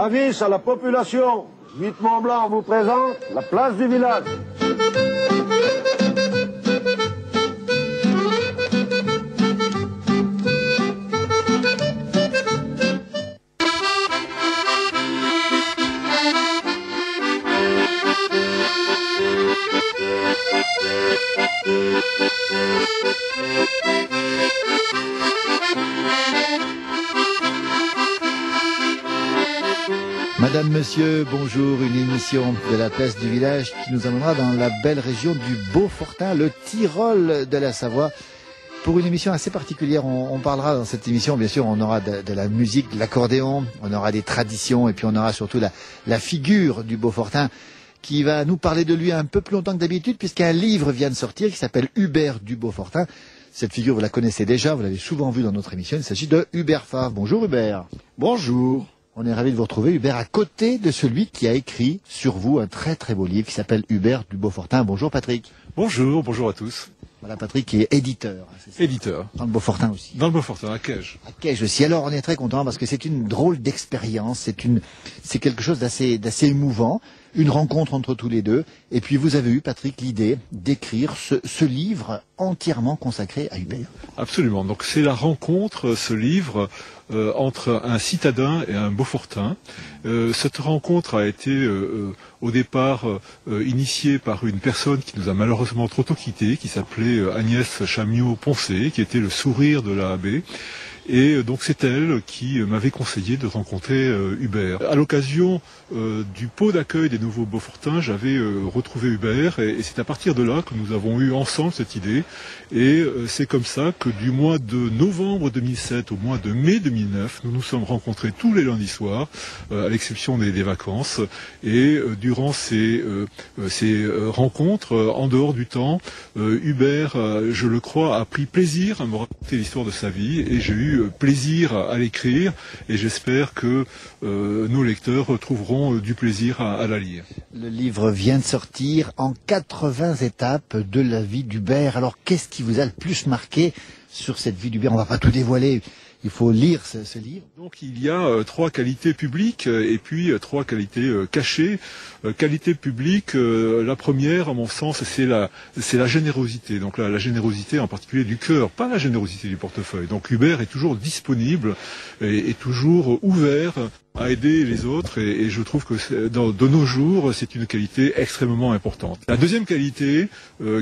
Avis à la population, 8 Mont-Blanc vous présente la place du village. Madame, Monsieur, bonjour, une émission de la place du village qui nous emmènera dans la belle région du Beaufortin, le Tyrol de la Savoie. Pour une émission assez particulière, on parlera dans cette émission, bien sûr, on aura de la musique, de l'accordéon, on aura des traditions et puis on aura surtout la figure du Beaufortin qui va nous parler de lui un peu plus longtemps que d'habitude puisqu'un livre vient de sortir qui s'appelle Hubert du Beaufortin. Cette figure, vous la connaissez déjà, vous l'avez souvent vue dans notre émission, il s'agit de Hubert Favre. Bonjour Hubert. Bonjour. On est ravis de vous retrouver, Hubert, à côté de celui qui a écrit sur vous un très très beau livre qui s'appelle Hubert du Beaufortin. Bonjour Patrick. Bonjour, bonjour à tous. Voilà Patrick qui est éditeur. Éditeur. Dans le Beaufortin aussi. Dans le Beaufortin, à Caige. À Caige aussi. Alors on est très content parce que c'est une drôle d'expérience, c'est quelque chose d'assez émouvant, une rencontre entre tous les deux. Et puis vous avez eu, Patrick, l'idée d'écrire ce livre entièrement consacré à Hubert. Absolument. Donc c'est la rencontre, ce livre, entre un citadin et un Beaufortin. Cette rencontre a été au départ initiée par une personne qui nous a malheureusement trop tôt quittés, qui s'appelait Agnès Chamiot-Poncé, qui était le sourire de l'AAB. Et donc c'est elle qui m'avait conseillé de rencontrer Hubert. À l'occasion du pot d'accueil des nouveaux Beaufortins, j'avais retrouvé Hubert et c'est à partir de là que nous avons eu ensemble cette idée. Et c'est comme ça que du mois de novembre 2007 au mois de mai 2009, nous nous sommes rencontrés tous les lundis soirs, à l'exception des vacances. Et durant ces rencontres, en dehors du temps, Hubert, je le crois, a pris plaisir à me raconter l'histoire de sa vie et j'ai eu plaisir à l'écrire et j'espère que nos lecteurs trouveront du plaisir à la lire. Le livre vient de sortir en 80 étapes de la vie d'Hubert. Alors qu'est-ce qui vous a le plus marqué sur cette vie d'Hubert? On ne va pas tout dévoiler. Il faut lire ce livre. Donc il y a 3 qualités publiques et puis 3 qualités cachées. Qualité publique, la première, à mon sens, c'est la générosité. Donc la générosité en particulier du cœur, pas la générosité du portefeuille. Donc Hubert est toujours disponible et toujours ouvert à aider les autres et je trouve que de nos jours, c'est une qualité extrêmement importante. La deuxième qualité,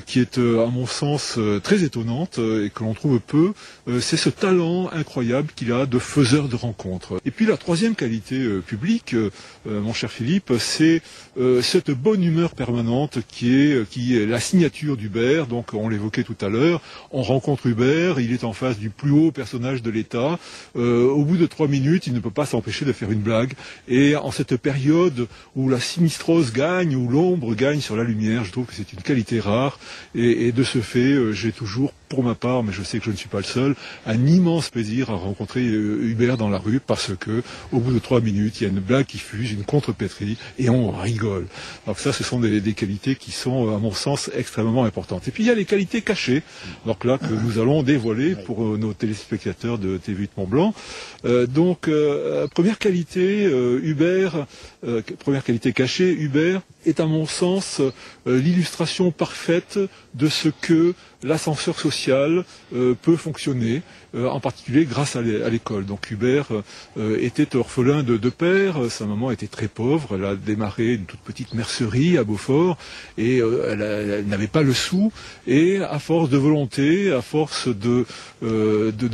qui est à mon sens très étonnante et que l'on trouve peu, c'est ce talent incroyable qu'il a de faiseur de rencontres. Et puis la troisième qualité publique, mon cher Philippe, c'est cette bonne humeur permanente qui est la signature d'Hubert. Donc on l'évoquait tout à l'heure, on rencontre Hubert, il est en face du plus haut personnage de l'État. Au bout de 3 minutes, il ne peut pas s'empêcher de faire une blague. Et en cette période où la sinistrose gagne, où l'ombre gagne sur la lumière, je trouve que c'est une qualité rare. Et de ce fait, j'ai toujours, pour ma part, mais je sais que je ne suis pas le seul, un immense plaisir à rencontrer Hubert dans la rue parce que, au bout de 3 minutes, il y a une blague qui fuse, une contrepétrie, et on rigole. Donc ça, ce sont des qualités qui sont, à mon sens, extrêmement importantes. Et puis il y a les qualités cachées, donc là que nous allons dévoiler pour nos téléspectateurs de TV8 Mont-Blanc. Première qualité, première qualité cachée, Hubert est à mon sens l'illustration parfaite de ce que l'ascenseur social peut fonctionner, en particulier grâce à l'école. Donc Hubert était orphelin de père, sa maman était très pauvre, elle a démarré une toute petite mercerie à Beaufort et elle n'avait pas le sou et à force de volonté, à force de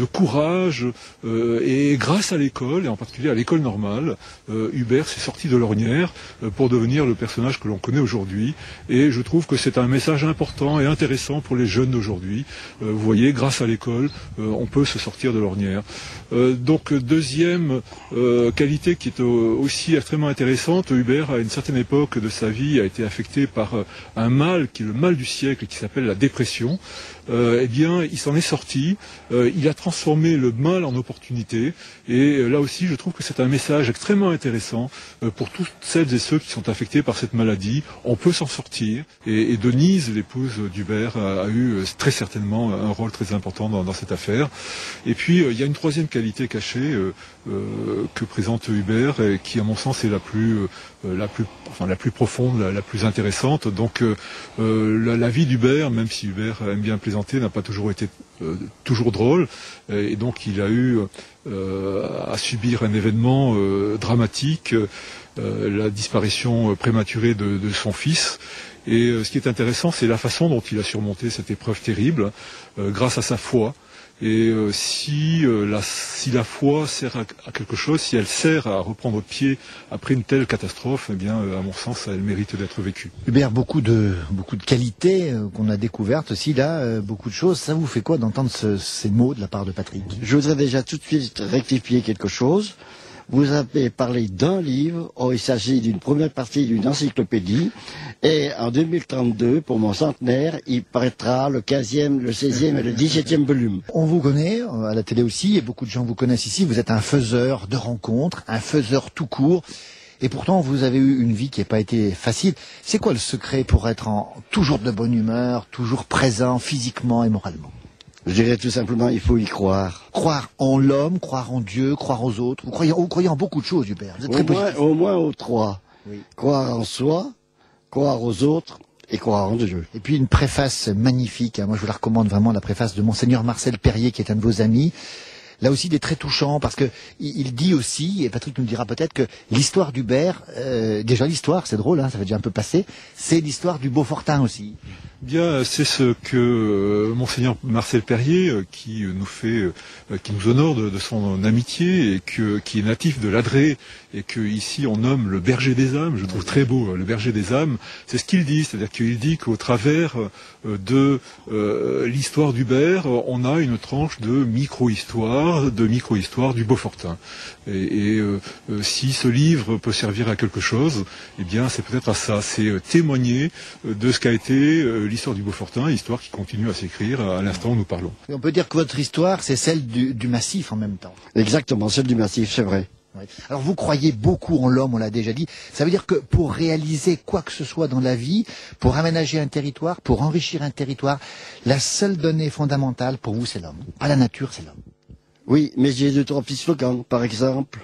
courage et grâce à l'école, et en particulier à l'école normale, Hubert s'est sorti de l'ornière pour devenir le personnage que l'on connaît aujourd'hui et je trouve que c'est un message important et intéressant pour les jeunes d'aujourd'hui. Vous voyez, grâce à l'école, on peut se sortir de l'ornière. Donc deuxième qualité qui est aussi extrêmement intéressante, Hubert à une certaine époque de sa vie a été affecté par un mal qui est le mal du siècle qui s'appelle la dépression. Eh bien, il s'en est sorti, il a transformé le mal en opportunité, et là aussi, je trouve que c'est un message extrêmement intéressant pour toutes celles et ceux qui sont affectés par cette maladie. On peut s'en sortir, et Denise, l'épouse d'Hubert, a eu très certainement un rôle très important dans cette affaire. Et puis il y a une troisième qualité cachée que présente Hubert et qui à mon sens est la plus profonde, la plus intéressante. Donc la vie d'Hubert, même si Hubert aime bien plaisanter, n'a pas toujours été toujours drôle, et donc il a eu à subir un événement dramatique, la disparition prématurée de son fils. Et ce qui est intéressant, c'est la façon dont il a surmonté cette épreuve terrible, grâce à sa foi. Et si la foi sert à quelque chose, si elle sert à reprendre pied après une telle catastrophe, eh bien, à mon sens, elle mérite d'être vécue. Hubert, beaucoup de qualités qu'on a découvertes aussi là, beaucoup de choses. Ça vous fait quoi d'entendre ces mots de la part de Patrick? Je voudrais déjà tout de suite rectifier quelque chose. Vous avez parlé d'un livre, il s'agit d'une première partie d'une encyclopédie, et en 2032, pour mon centenaire, il paraîtra le 15e, le 16e et le 17e volume. On vous connaît, à la télé aussi, et beaucoup de gens vous connaissent ici, vous êtes un faiseur de rencontres, un faiseur tout court, et pourtant vous avez eu une vie qui n'a pas été facile. C'est quoi le secret pour être toujours de bonne humeur, toujours présent physiquement et moralement? Je dirais tout simplement, il faut y croire. Croire en l'homme, croire en Dieu, croire aux autres. Vous croyez en beaucoup de choses, Hubert. Vous êtes très positif. Au moins aux trois. Oui. Croire en soi, croire aux autres et croire en Dieu. Et puis une préface magnifique. Moi, je vous la recommande vraiment, la préface de Monseigneur Marcel Perrier, qui est un de vos amis. Là aussi, des traits touchants, parce que il dit aussi, et Patrick nous le dira peut-être, que l'histoire d'Hubert, déjà l'histoire, c'est drôle, ça va déjà un peu passer, c'est l'histoire du Beaufortin aussi. Bien, c'est ce que Monseigneur Marcel Perrier, qui nous honore de son amitié et qui est natif de l'Adré et que ici on nomme le berger des âmes. Je trouve très beau le berger des âmes. C'est ce qu'il dit, c'est-à-dire qu'il dit qu'au travers de l'histoire d'Hubert, on a une tranche de micro-histoire du Beaufortin. Et si ce livre peut servir à quelque chose, eh bien c'est peut-être à ça, c'est témoigner de ce qu'a été l'histoire du Beaufortin, histoire qui continue à s'écrire à l'instant où nous parlons. Et on peut dire que votre histoire, c'est celle du Massif en même temps. Exactement, celle du Massif, c'est vrai. Oui. Alors vous croyez beaucoup en l'homme, on l'a déjà dit. Ça veut dire que pour réaliser quoi que ce soit dans la vie, pour aménager un territoire, pour enrichir un territoire, la seule donnée fondamentale pour vous, c'est l'homme. Pas la nature, c'est l'homme. Oui, mais j'ai deux, trois petits slogans. Par exemple,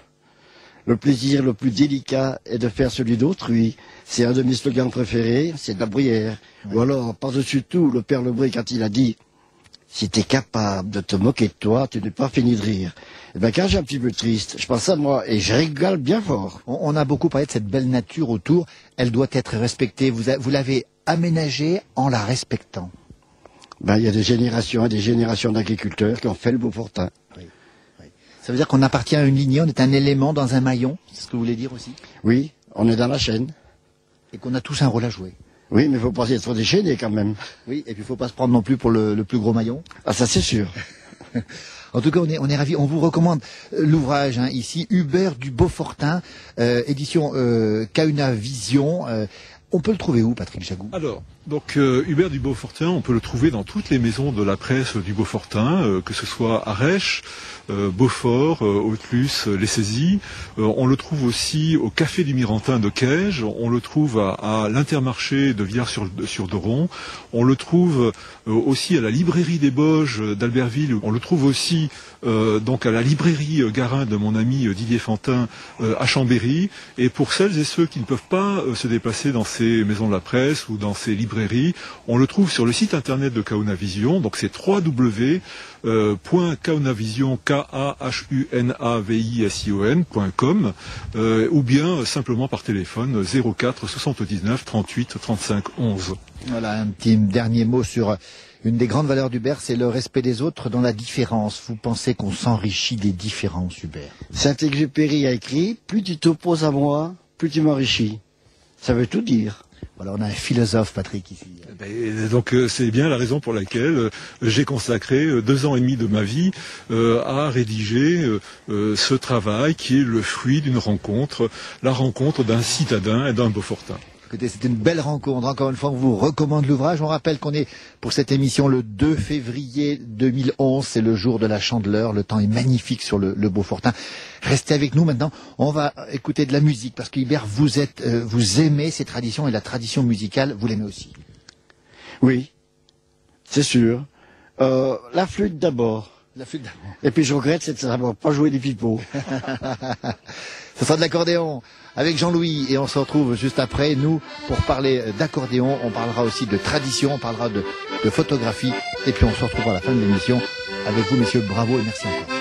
le plaisir le plus délicat est de faire celui d'autrui. C'est un de mes slogans préférés, c'est de la Bruyère. Oui. Ou alors, par-dessus tout, le Père Lebré, quand il a dit « Si t'es capable de te moquer de toi, tu n'es pas fini de rire ». Eh bien, quand j'ai un petit peu triste, je pense à moi et je rigole bien fort. On a beaucoup parlé de cette belle nature autour. Elle doit être respectée. Vous l'avez aménagée en la respectant. Ben, il y a des générations et des générations d'agriculteurs qui ont fait le Beaufortin. Oui. Oui. Ça veut dire qu'on appartient à une lignée, on est un élément dans un maillon. C'est ce que vous voulez dire aussi? Oui, on est dans la chaîne. Et qu'on a tous un rôle à jouer. Oui, mais il faut pas être déchaîné quand même. Oui, et puis il faut pas se prendre non plus pour le plus gros maillon. Ah, ça c'est sûr. En tout cas, on est ravis. On vous recommande l'ouvrage ici, Hubert du Beaufortin, édition Kahuna Vision. On peut le trouver où, Patrick Jagou? Alors, donc Hubert du Beaufortin, on peut le trouver dans toutes les maisons de la presse du Beaufortin, que ce soit Arèche, Beaufort, Autlus, Les Saisies. On le trouve aussi au Café du Mirantin de Caige. On le trouve à l'Intermarché de Villars-sur-Doron. On le trouve aussi à la librairie des Boges d'Albertville. On le trouve aussi donc à la librairie Garin de mon ami Didier Fantin à Chambéry. Et pour celles et ceux qui ne peuvent pas se déplacer dans ces maisons de la presse ou dans ces librairies, on le trouve sur le site internet de Kahuna Vision. Donc c'est www.kahunavision, KAHUNAVISION.com ou bien simplement par téléphone 04 79 38 35 11. Voilà, un petit dernier mot sur une des grandes valeurs d'Hubert, c'est le respect des autres dans la différence. Vous pensez qu'on s'enrichit des différences, Hubert? Saint-Exupéry a écrit « Plus tu t'opposes à moi, plus tu m'enrichis ». Ça veut tout dire. Voilà, on a un philosophe, Patrick, ici. Donc c'est bien la raison pour laquelle j'ai consacré 2 ans et demi de ma vie à rédiger ce travail qui est le fruit d'une rencontre, la rencontre d'un citadin et d'un Beaufortin. Écoutez, c'est une belle rencontre. Encore une fois, on vous recommande l'ouvrage. On rappelle qu'on est pour cette émission le 2 février 2011. C'est le jour de la Chandeleur. Le temps est magnifique sur le Beaufortin. Restez avec nous maintenant. On va écouter de la musique parce qu'Hubert, vous aimez ces traditions et la tradition musicale, vous l'aimez aussi. Oui. C'est sûr. La flûte d'abord. La flûte d'abord. Et puis je regrette, c'est de savoir pas jouer des pipeaux. Ce sera de l'accordéon avec Jean-Louis et on se retrouve juste après, nous, pour parler d'accordéon. On parlera aussi de tradition, on parlera de photographie et puis on se retrouve à la fin de l'émission avec vous, messieurs. Bravo et merci encore.